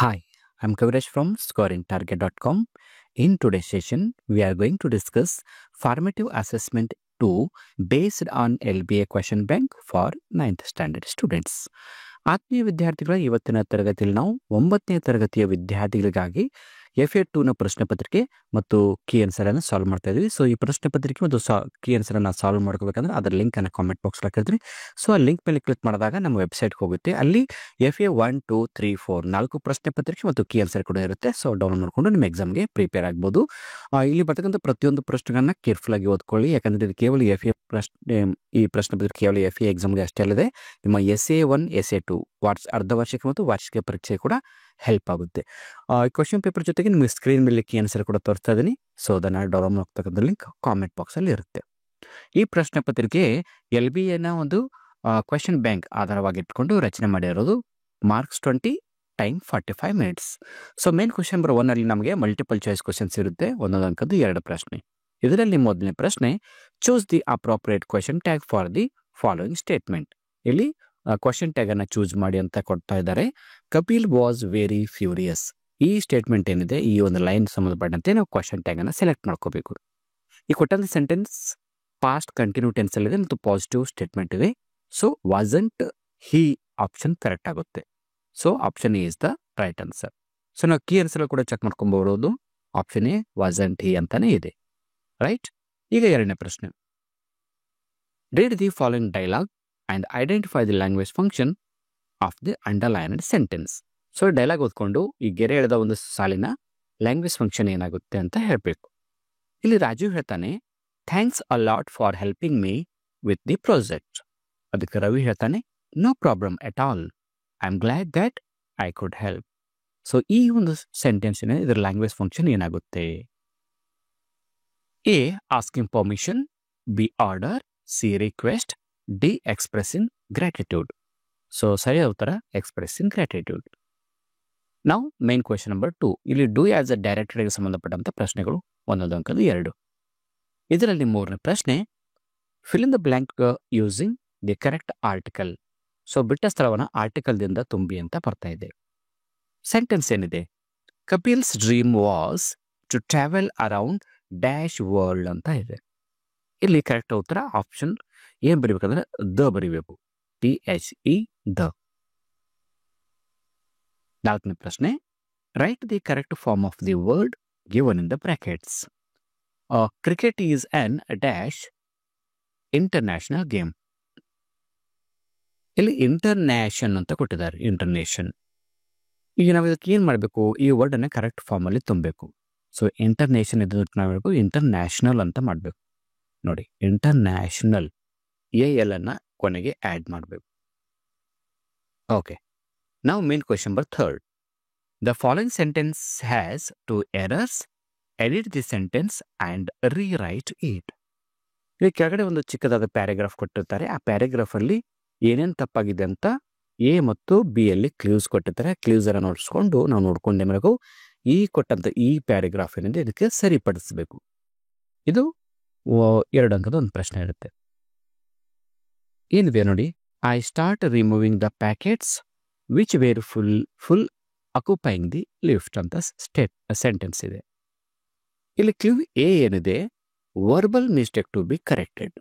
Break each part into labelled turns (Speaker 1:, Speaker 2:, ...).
Speaker 1: Hi, I'm Kaviraj from scoringtarget.com. In today's session, we are going to discuss formative assessment 2 based on LBA question bank for 9th standard students. ಆತ್ಮೀಯ ವಿದ್ಯಾರ್ಥಿಗಳ ಇವತ್ತಿನ ತರಗತಿಯಲ್ಲಿ ನಾವು 9ನೇ ತರಗತಿಯ ವಿದ್ಯಾರ್ಥಿಗಳಿಗಾಗಿ FA2ನ ಪ್ರಶ್ನೆ ಪತ್ರಿಕೆ ಮತ್ತು ಕೀ ಆನ್ಸರ್ ಅನ್ನು ಸಾಲ್ವ್ ಮಾಡ್ತಾ ಇದೀವಿ. ಸೊ ಈ ಪ್ರಶ್ನೆ ಪತ್ರಿಕೆ ಮತ್ತು ಕೀ ಆನ್ಸರ್ ಅನ್ನು ಸಾಲ್ವ್ ಮಾಡ್ಕೋಬೇಕಂದ್ರೆ ಅದರ ಲಿಂಕ್ ಅನ್ನು ಕಾಮೆಂಟ್ ಬಾಕ್ಸ್ ಹಾಕಿರ್ತೀನಿ. ಸೊ ಆ ಲಿಂಕ್ ಮೇಲೆ ಕ್ಲಿಕ್ ಮಾಡಿದಾಗ ನಮ್ಮ ವೆಬ್ಸೈಟ್ಗೆ ಹೋಗುತ್ತೆ. ಅಲ್ಲಿ FA1, 2, 3, 4 4 ಪ್ರಶ್ನೆ ಪತ್ರಿಕೆ ಮತ್ತು ಕೀ ಆನ್ಸರ್ ಕೂಡ ಇರುತ್ತೆ. ಸೊ ಡೌನ್ಲೋಡ್ ಮಾಡಿಕೊಂಡು ನಿಮ್ಮ ಎಕ್ಸಾಮ್ಗೆ ಪ್ರಿಪೇರ್ ಆಗ್ಬೋದು. ಇಲ್ಲಿ ಬರ್ತಕ್ಕಂಥ ಪ್ರತಿಯೊಂದು ಪ್ರಶ್ನೆಗಳನ್ನ ಕೇರ್ಫುಲ್ ಆಗಿ ಓದ್ಕೊಳ್ಳಿ. ಯಾಕಂದ್ರೆ ಇದು ಕೇವಲ ಈ ಪ್ರಶ್ನೆ ಪತ್ರಿಕೆ ಕೇವಲ FA ಎಕ್ಸಾಮ್ಗೆ ಅಷ್ಟೇ ಅಲ್ಲದೆ ನಿಮ್ಮ SA1, SA2 ಅರ್ಧ ವಾರ್ಷಿಕ ಮತ್ತು ವಾರ್ಷಿಕ ಪರೀಕ್ಷೆ ಕೂಡ ಹೆಲ್ಪ್ ಆಗುತ್ತೆ. ಕ್ವಶನ್ ಪೇಪರ್ ಜೊತೆಗೆ ನಿಮಗೆ ಸ್ಕ್ರೀನ್ ಮೇಲೆ ಕೀ ಆನ್ಸರ್ ಕೂಡ ತೋರಿಸ್ತಾ ಇದ್ದೀನಿ. ಸೊ ಅದನ್ನು ಡೌನ್ಲೋಡ್ ಮಾಡ್ತಕ್ಕಂಥ ಲಿಂಕ್ ಕಾಮೆಂಟ್ ಬಾಕ್ಸಲ್ಲಿ ಇರುತ್ತೆ. ಈ ಪ್ರಶ್ನೆ ಪತ್ರಿಕೆ LBAನ ಒಂದು ಕ್ವೆಶನ್ ಬ್ಯಾಂಕ್ ಆಧಾರವಾಗಿ ಇಟ್ಕೊಂಡು ರಚನೆ ಮಾಡಿರೋದು. Marks 20, time 45 minutes. So main question number 1 ಅಲ್ಲಿ ನಮಗೆ ಮಲ್ಟಿಪಲ್ ಚಾಯ್ಸ್ ಕ್ವಶನ್ಸ್ ಇರುತ್ತೆ. ಒಂದೊಂದು ಅಂಕದ್ದು 2 ಪ್ರಶ್ನೆ. ಇದರಲ್ಲಿ ಮೊದಲನೇ ಪ್ರಶ್ನೆ, choose the appropriate question tag for the following statement. ಇಲ್ಲಿ ಕ್ವಶನ್ ಟ್ಯಾಗ್ ಅನ್ನ ಚೂಸ್ ಮಾಡಿ ಅಂತ ಕೊಡ್ತಾ ಇದ್ದಾರೆ. Kapil was very furious. ಈ ಸ್ಟೇಟ್ಮೆಂಟ್ ಏನಿದೆ, ಈ ಒಂದು ಲೈನ್ ಸಂಬಂಧಪಟ್ಟಂತೆ ನಾವು ಕ್ವಶನ್ ಟ್ಯಾಗ್ ಅನ್ನ ಸೆಲೆಕ್ಟ್ ಮಾಡ್ಕೋಬೇಕು. ಈ ಕೊಟ್ಟಂತ ಸೆಂಟೆನ್ಸ್ ಪಾಸ್ಟ್ ಕಂಟಿನ್ಯೂ ಟೆನ್ಸ್ ಅಲ್ಲಿ ಇದೆ ಮತ್ತು ಪಾಸಿಟಿವ್ ಸ್ಟೇಟ್ಮೆಂಟ್ ಇದೆ. So wasn't he option correct ಆಗುತ್ತೆ. So option A is the right answer. So ನಾವು ಕೀ ಆನ್ಸರ್ ಕೂಡ ಚೆಕ್ ಮಾಡ್ಕೊಂಡ್ಬರೋದು. ಆಪ್ಷನ್ ಎ ವಾಸಂಟ್ ಹಿ ಅಂತಾನೆ ಇದೆ. ರೈಟ್. ಈಗ ಎರಡನೇ ಪ್ರಶ್ನೆ, read the following dialogue and identify the language function of the underlined sentence. So dialogue ಓದ್ಕೊಂಡು ಈ ಗೆರೆ ಎಳೆದ ಒಂದು ಸಾಲಿನ ಲ್ಯಾಂಗ್ವೇಜ್ ಫಂಕ್ಷನ್ ಏನಾಗುತ್ತೆ ಅಂತ ಹೇಳಬೇಕು. ಇಲ್ಲಿ ರಾಜೀವ್ ಹೇಳ್ತಾನೆ, thanks a lot for helping me with the project. ಅದಕ್ಕೆ ರವಿ ಹೇಳ್ತಾನೆ, no problem at all, I am glad that I could help. So ಈ ಒಂದು ಸೆಂಟೆನ್ಸ್ ಇದರ ಲ್ಯಾಂಗ್ವೇಜ್ ಫಂಕ್ಷನ್ ಏನಾಗುತ್ತೆ? A asking permission, B order, C request, D expressing gratitude. So ಸರಿಯಾದ ಉತ್ತರ expressing gratitude. ನಾವು main question number 2. ಇಲ್ಲಿ do as a ಡೈರೆಕ್ಟರಿಗೆ ಸಂಬಂಧಪಟ್ಟಂತ ಪ್ರಶ್ನೆಗಳು ಒಂದೊಂದು ಅಂಕದ್ದು 2. ಇದರಲ್ಲಿ ಮೂರನೇ ಪ್ರಶ್ನೆ, fill in the blank using the correct article. So ಬಿಟ್ಟ ಸ್ಥಳವನ್ನು ಆರ್ಟಿಕಲ್ದಿಂದ ತುಂಬಿ ಅಂತ ಬರ್ತಾ ಇದೆ. ಸೆಂಟೆನ್ಸ್ ಏನಿದೆ, Kapil's dream was to travel around dash world ಅಂತ ಇದೆ. ಇಲ್ಲಿ ಕರೆಕ್ಟ್ ಉತ್ತರ ಆಪ್ಷನ್ ಏನ್ ಬರೀಬೇಕಂದ್ರೆ ದ ಬರೀಬೇಕು. THE the. ನಾಲ್ಕನೇ ಪ್ರಶ್ನೆ, write the correct form of the word given in the brackets. Cricket is an dash international game. ಇಲ್ಲಿ ಇಂಟರ್ನ್ಯಾಷನ್ ಅಂತ ಕೊಟ್ಟಿದ್ದಾರೆ, ಇಂಟರ್ನ್ಯಾಷನ್. ಈಗ ನಾವು ಇದಕ್ಕೆ ಏನ್ ಮಾಡಬೇಕು, ಈ ವರ್ಡ್ ಅನ್ನ ಕರೆಕ್ಟ್ ಫಾರ್ಮ್ ಅಲ್ಲಿ ತುಂಬಬೇಕು. ಸೊ ಇಂಟರ್ನ್ಯಾಷನ್ ಇದಕ್ಕೆ ನಾವು ಇಂಟರ್ನ್ಯಾಷನಲ್ ಅಂತ ಮಾಡಬೇಕು. ನೋಡಿ, ಇಂಟರ್ನ್ಯಾಷನಲ್ AL ಅನ್ನ ಕೊನೆಗೆ ಆಡ್ ಮಾಡಬೇಕು. ಓಕೆ. ನಾವು main question number 3. The following sentence has 2 errors, edit the sentence and rewrite it. ಇಲ್ಲಿ ಕೆಳಗಡೆ ಒಂದು ಚಿಕ್ಕದಾದ ಪ್ಯಾರಾಗ್ರಾಫ್ ಕೊಟ್ಟಿರ್ತಾರೆ. ಆ ಪ್ಯಾರಾಗ್ರಾಫ್ ಅಲ್ಲಿ ಏನೇನು ತಪ್ಪಾಗಿದೆ ಅಂತ A ಮತ್ತು B ಅಲ್ಲಿ ಕ್ಲೂಸ್ ಕೊಟ್ಟಿರ್ತಾರೆ. ಕ್ಲೂಸ್ ಅನ್ನ ನೋಡಿಸ್ಕೊಂಡು ನಾವು ನೋಡ್ಕೊಂಡೇ ಮಾಡಬೇಕು. ಈ ಕೊಟ್ಟಂತ ಈ ಪ್ಯಾರಾಗ್ರಾಫ್ ಏನಿದೆ ಇದಕ್ಕೆ ಸರಿಪಡಿಸಬೇಕು. ಇದು 2 ಅಂಕದ ಒಂದು ಪ್ರಶ್ನೆ ಇರುತ್ತೆ. ಏನಿದೆ ನೋಡಿ, I start removing the packets which were full occupying the lift ಅಂತ ಸೆಂಟೆನ್ಸ್ ಇದೆ. ಇಲ್ಲಿ ಕ್ಲೂ ಎ ಏನಿದೆ, verbal mistake to be corrected.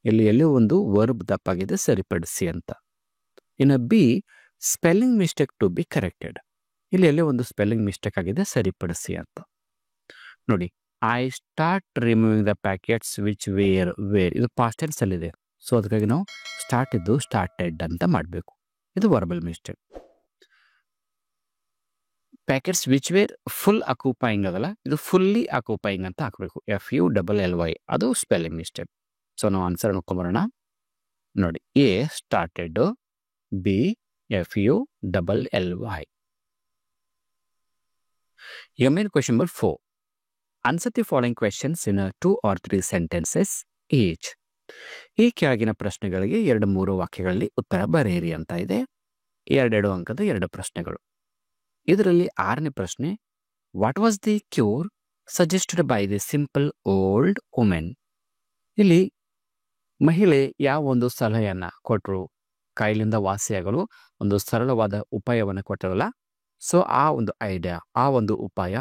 Speaker 1: ಇಲ್ಲಿ ಎಲ್ಲೋ ಒಂದು ವರ್ಬ್ ತಪ್ಪಾಗಿದೆ, ಸರಿಪಡಿಸಿ ಅಂತ. ಇನ್ನು B, spelling mistake to be corrected. ಇಲ್ಲಿ ಎಲ್ಲೋ ಒಂದು ಸ್ಪೆಲ್ಲಿಂಗ್ ಮಿಸ್ಟೇಕ್ ಆಗಿದೆ, ಸರಿಪಡಿಸಿ ಅಂತ. ನೋಡಿ, I start removing the packets which were ಇದು ಪಾಸ್ಟ್ ಟೆನ್ಸ್ ಅಲ್ಲಿದೆ. ಸೊ ಅದಕ್ಕಾಗಿ ನಾವು ಸ್ಟಾರ್ಟ್ ಇದ್ದು ಸ್ಟಾರ್ಟೆಡ್ ಅಂತ ಮಾಡಬೇಕು. ಇದು verbal mistake. Packets which were full occupying ಅದಲ್ಲ, ಇದು ಫುಲ್ಲಿ ಅಕ್ಯುಪೈಂಗ್ ಅಂತ ಹಾಕಬೇಕು. FULLY, ಅದು ಸ್ಪೆಲ್ಲಿಂಗ್ ಮಿಸ್ಟೇಕ್. ಸೊ ನಾವು ಆನ್ಸರ್ ನೋಡ್ಕೊಂಬರೋಣ. ನೋಡಿ, ಎ ಸ್ಟಾರ್ಟೆಡ್, ಬಿ FULLY. ಈಗ main question number 4. Answer the following questions in 2 or 3 sentences each. ಈ ಕೆಳಗಿನ ಪ್ರಶ್ನೆಗಳಿಗೆ 2-3 ವಾಕ್ಯಗಳಲ್ಲಿ ಉತ್ತರ ಬರೆಯಿರಿ ಅಂತ ಇದೆ. 2 ಅಂಕದ 2 ಪ್ರಶ್ನೆಗಳು. ಇದರಲ್ಲಿ 6ನೇ ಪ್ರಶ್ನೆ, what was the cure suggested by the simple old women. ಇಲ್ಲಿ ಮಹಿಳೆ ಯಾವ ಒಂದು ಸಲಹೆಯನ್ನ ಕೊಟ್ಟರು, ಕಾಯಿಲೆಯಿಂದ ವಾಸಿಯಾಗಲು ಒಂದು ಸರಳವಾದ ಉಪಾಯವನ್ನು ಕೊಟ್ಟರಲ್ಲ. ಸೊ ಆ ಒಂದು ಐಡಿಯಾ, ಆ ಒಂದು ಉಪಾಯ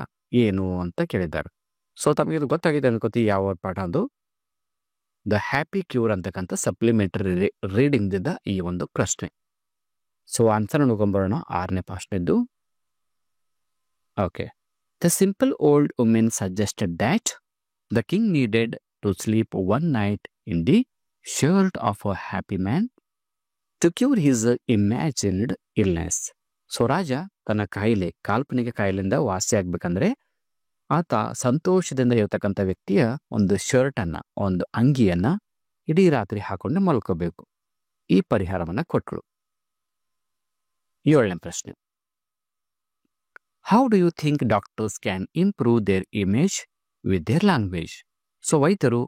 Speaker 1: ಏನು ಅಂತ ಕೇಳಿದ್ದಾರೆ. ಸೊ ತಮಗೆ ಇದು ಗೊತ್ತಾಗಿದೆ ಅನ್ಕೋತಿ ಯಾವ ಪಾಠ ಅದು ದ ಹ್ಯಾಪಿ ಕ್ಯೂರ್ ಅಂತಕ್ಕಂಥ ಸಪ್ಲಿಮೆಂಟರಿ ರೀಡಿಂಗ್ದಿಂದ ಈ ಒಂದು ಪ್ರಶ್ನೆ. ಸೊ ಆನ್ಸರ್ ನೋಡ್ಕೊಂಬರೋಣ. 6ನೇ ಪ್ರಶ್ನೆದ್ದು. Okay. The simple old women suggested that the king needed to sleep one night in the shirt of a happy man to cure his imagined illness. So ರಾಜ ತನ್ನ ಕಾಯಿಲೆ, ಕಾಲ್ಪನಿಕ ಕಾಯಿಲೆಯಿಂದ ವಾಸಿ ಆಗ್ಬೇಕಂದ್ರೆ ಆತ ಸಂತೋಷದಿಂದ ಇರತಕ್ಕಂಥ ವ್ಯಕ್ತಿಯ ಒಂದು ಶರ್ಟನ್ನು, ಒಂದು ಅಂಗಿಯನ್ನ ಇಡೀ ರಾತ್ರಿ ಹಾಕೊಂಡು ಮಲ್ಕೋಬೇಕು. ಈ ಪರಿಹಾರವನ್ನು ಕೊಟ್ಟಳು. 7ನೇ ಪ್ರಶ್ನೆ. How do you think doctors can improve their image with their language? So ವೈದ್ಯರು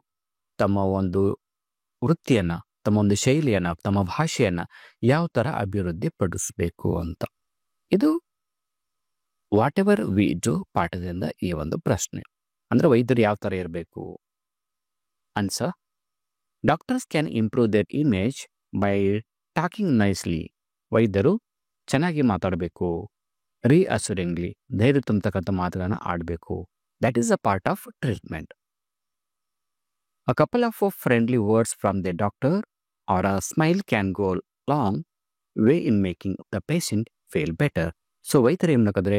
Speaker 1: ತಮ್ಮ ಒಂದು ವೃತ್ತಿಯನ್ನು, ತಮ್ಮ ಒಂದು ಶೈಲಿಯನ್ನು, ತಮ್ಮ ಭಾಷೆಯನ್ನು ಯಾವ ಥರ ಅಭಿವೃದ್ಧಿ ಪಡಿಸಬೇಕು ಅಂತ. ಇದು ವಾಟ್ ಎವರ್ ವಿ ಡು ಪಾಠದಿಂದ ಈ ಒಂದು ಪ್ರಶ್ನೆ. ಅಂದರೆ ವೈದ್ಯರು ಯಾವ ಥರ ಇರಬೇಕು? Answer: doctors can improve their image by talking nicely. ವೈದ್ಯರು ಚೆನ್ನಾಗಿ ಮಾತಾಡಬೇಕು. ರೀಅಶ್ಯೂರಿಂಗ್ಲಿ, ಧೈರ್ಯ ತುಂಬತಕ್ಕಂಥ ಮಾತುಗಳನ್ನು ಆಡಬೇಕು. That is a part of treatment. A couple of friendly words from the doctor or a smile can go long way in making the patient feel better. So ವೈದ್ಯರು ಏನಂದ್ರೆ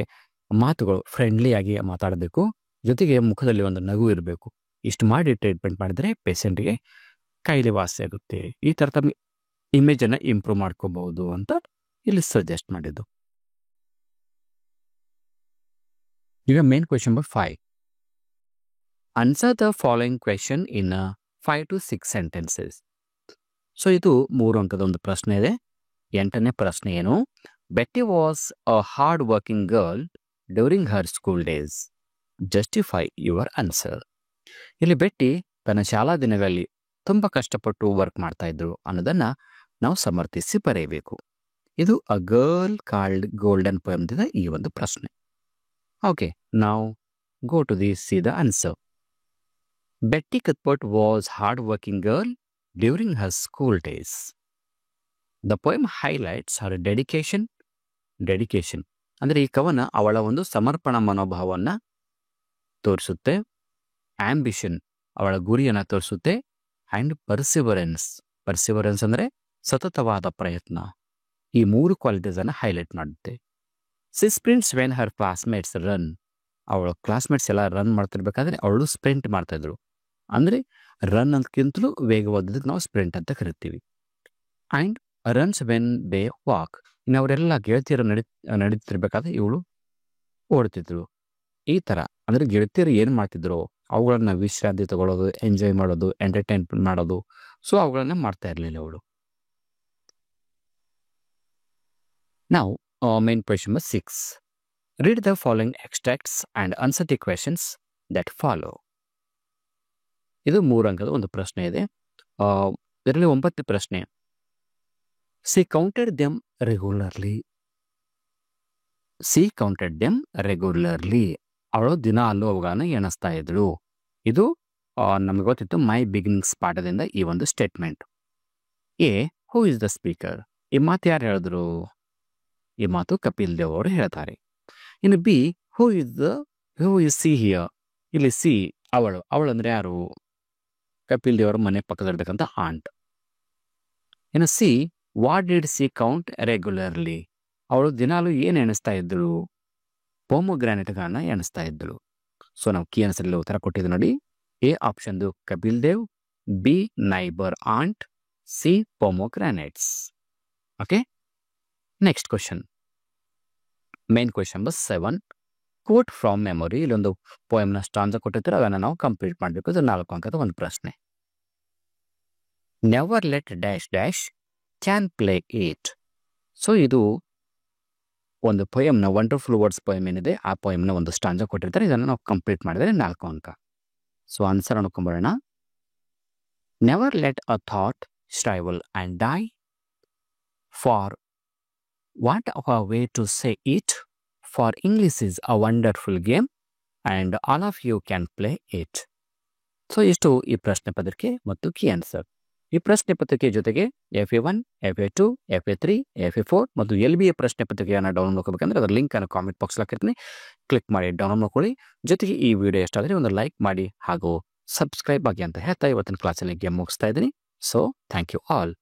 Speaker 1: ಮಾತುಗಳು ಫ್ರೆಂಡ್ಲಿಯಾಗಿ ಮಾತಾಡಬೇಕು, ಜೊತೆಗೆ ಮುಖದಲ್ಲಿ ಒಂದು ನಗು ಇರಬೇಕು. ಇಷ್ಟು ಮಾಡಿ ಟ್ರೀಟ್ಮೆಂಟ್ ಮಾಡಿದರೆ ಪೇಷಂಟ್ಗೆ ಕಾಯಿಲೆ ವಾಸಿ ಆಗುತ್ತೆ. ಈ ಥರ ತಮ್ಮ ಇಮೇಜನ್ನು ಇಂಪ್ರೂವ್ ಮಾಡ್ಕೋಬಹುದು ಅಂತ ಇಲ್ಲಿ ಸಜೆಸ್ಟ್ ಮಾಡಿದ್ದು. ಈಗ main question number 5. Answer the following question in 5 to 6 sentences. So ಇದು 3 ಅಂಕದ ಒಂದು ಪ್ರಶ್ನೆ ಇದೆ. 8ನೇ ಪ್ರಶ್ನೆ ಏನು? Betty was a hard working girl during her school days. Justify your answer. ಇಲ್ಲಿ ಬೆಟ್ಟಿ ತನ್ನ ಶಾಲಾ ದಿನಗಳಲ್ಲಿ ತುಂಬ ಕಷ್ಟಪಟ್ಟು ವರ್ಕ್ ಮಾಡ್ತಾ ಇದ್ರು ಅನ್ನೋದನ್ನು ನಾವು ಸಮರ್ಥಿಸಿ ಬರೆಯಬೇಕು. ಇದು ಅ ಗರ್ಲ್ ಕಾಲ್ಡ್ ಗೋಲ್ಡನ್ ಪೊಯಮ್ದಿಂದ ಈ ಒಂದು ಪ್ರಶ್ನೆ. ಓಕೆ, ನಾವು go to see the answer. Betty ಕತ್ಪಟ್ was hard working girl during her school days. The poem highlights her dedication ಅಂದರೆ ಈ ಕವನ ಅವಳ ಒಂದು ಸಮರ್ಪಣಾ ಮನೋಭಾವವನ್ನು ತೋರಿಸುತ್ತೆ. ಆಂಬಿಷನ್, ಅವಳ ಗುರಿಯನ್ನು ತೋರಿಸುತ್ತೆ. ಆ್ಯಂಡ್ ಪರ್ಸಿವರೆನ್ಸ್ ಅಂದರೆ ಸತತವಾದ ಪ್ರಯತ್ನ. ಈ 3 ಕ್ವಾಲಿಟೀಸನ್ನು ಹೈಲೈಟ್ ಮಾಡುತ್ತೆ. C sprints when her classmates run. ಅವಳ ಕ್ಲಾಸ್ಮೇಟ್ಸ್ ಎಲ್ಲ ರನ್ ಮಾಡ್ತಿರ್ಬೇಕಾದ್ರೆ ಅವಳು ಸ್ಪ್ರಿಂಟ್ ಮಾಡ್ತಾಯಿದ್ರು. ಅಂದರೆ ರನ್ ಅಂತಕ್ಕಿಂತಲೂ ವೇಗವಾದದಕ್ಕೆ ನಾವು ಸ್ಪ್ರಿಂಟ್ ಅಂತ ಕರಿತೀವಿ. And runs when they walk. ಇನ್ನು ಅವರೆಲ್ಲ ಗೆಳತಿಯರು ನಡೀತಿರ್ಬೇಕಾದ್ರೆ ಇವಳು ಓಡ್ತಿದ್ರು. ಈ ಥರ ಅಂದರೆ ಗೆಳತಿಯರು ಏನು ಮಾಡ್ತಿದ್ರು, ಅವುಗಳನ್ನ ವಿಶ್ರಾಂತಿ ತಗೊಳ್ಳೋದು, ಎಂಜಾಯ್ ಮಾಡೋದು, ಎಂಟರ್ಟೈನ್ಮೆಂಟ್ ಮಾಡೋದು, ಸೊ ಅವುಗಳನ್ನ ಮಾಡ್ತಾ ಇರಲಿಲ್ಲ ಅವಳು. ನಾವು main question number 6. Read the following extracts and answer the questions that follow. ಇದು 3 ಅಂಕದ ಒಂದು ಪ್ರಶ್ನೆ ಇದೆ. ಇದರಲ್ಲಿ 9ನೇ ಪ್ರಶ್ನೆ. She counted them regularly. ಅವಳು ದಿನ ಅಲ್ಲೂ ಅವುಗಳನ್ನು ಎಣಿಸ್ತಾ ಇದ್ಳು. ಇದು ನಮಗೆ ಗೊತ್ತಿತ್ತು ಮೈ ಬಿಗಿನಿಂಗ್ಸ್ ಪಾಠದಿಂದ ಈ ಒಂದು statement. A, who is the speaker. ಈ ಮಾತು ಯಾರು ಹೇಳಿದ್ರು? ಈ ಮಾತು ಕಪಿಲ್ ದೇವ್ ಅವರು ಹೇಳ್ತಾರೆ. ಇನ್ನು B, who is see here. ಇಲ್ಲಿ ಸಿ, ಅವಳು ಅಂದರೆ ಯಾರು? ಕಪಿಲ್ ದೇವ್ ಅವರ ಮನೆ ಪಕ್ಕದಲ್ಲಿರ್ತಕ್ಕಂಥ ಆಂಟ್. ಇನ್ನು C, what did C count regularly. ಅವಳು ದಿನಾಲು ಏನು ಎಣಿಸ್ತಾ ಇದ್ದಳು? ಪೊಮೊಗ್ರಾನೆಟ್ಗಳನ್ನ ಎಣಿಸ್ತಾ ಇದ್ದಳು. ಸೊ ನಾವು ಕೀ ಆನ್ಸರಲ್ಲಿ ಉತ್ತರ ಕೊಟ್ಟಿದ್ದು ನೋಡಿ. ಎ ಆಪ್ಷನ್ದು Kapil Dev, B neighbour aunt, C pomegranates. Okay, next question. Main question number 7. Quote from memory. ಇಲ್ಲೊಂದು ಪೋಯಮ್ನ ಸ್ಟಾಂಜ ಕೊಟ್ಟಿರ್ತಾರೆ, ಅದನ್ನು ನಾವು ಕಂಪ್ಲೀಟ್ ಮಾಡಬೇಕು. ಇದು 4 ಅಂಕದ ಒಂದು ಪ್ರಶ್ನೆ. Never let dash dash can play it. So ಇದು ಒಂದು ಪೊಯಮ್ನ ವಂಡರ್ಫುಲ್ ವರ್ಡ್ಸ್ ಪೊಯಮ್ ಏನಿದೆ, ಆ ಪೊಯಮ್ನ ಒಂದು ಸ್ಟಾಂಜ ಕೊಟ್ಟಿರ್ತಾರೆ. ಇದನ್ನು ನಾವು ಕಂಪ್ಲೀಟ್ ಮಾಡಿದರೆ 4 ಅಂಕ. ಸೊ ಆನ್ಸರ್ ಅನ್ಕೊಂಬರೋಣ. Never let a thought shrivel and die. For want a way to say it. For English is a wonderful game and all of you can play it. So ಇಷ್ಟು ಈ ಪ್ರಶ್ನೆ ಪದಕ್ಕೆ ಮತ್ತು key answer. ಈ ಪ್ರಶ್ನೆ ಪತ್ರಿಕೆ ಜೊತೆಗೆ FA1, FA2, FA3, FA4 ಮತ್ತು LBA ಪ್ರಶ್ನೆ ಪತ್ರಿಕೆಯನ್ನು ಡೌನ್ಲೋಡ್ ಮಾಡ್ಕೋಬೇಕಂದ್ರೆ ಅದರ ಲಿಂಕನ್ನು ಕಾಮೆಂಟ್ ಬಾಕ್ಸ್ ಹಾಕಿರ್ತೀನಿ. ಕ್ಲಿಕ್ ಮಾಡಿ ಡೌನ್ಲೋಡ್ ಮಾಡ್ಕೊಳ್ಳಿ. ಜೊತೆಗೆ ಈ ವಿಡಿಯೋ ಇಷ್ಟ ಆದರೆ ಒಂದು ಲೈಕ್ ಮಾಡಿ ಹಾಗೂ ಸಬ್ಸ್ಕ್ರೈಬ್ ಆಗಿ ಅಂತ ಹೇಳ್ತಾ ಇವತ್ತಿನ ಕ್ಲಾಸಲ್ಲಿ ಮುಗಿಸ್ತಾ ಇದ್ದೀನಿ. So thank you all.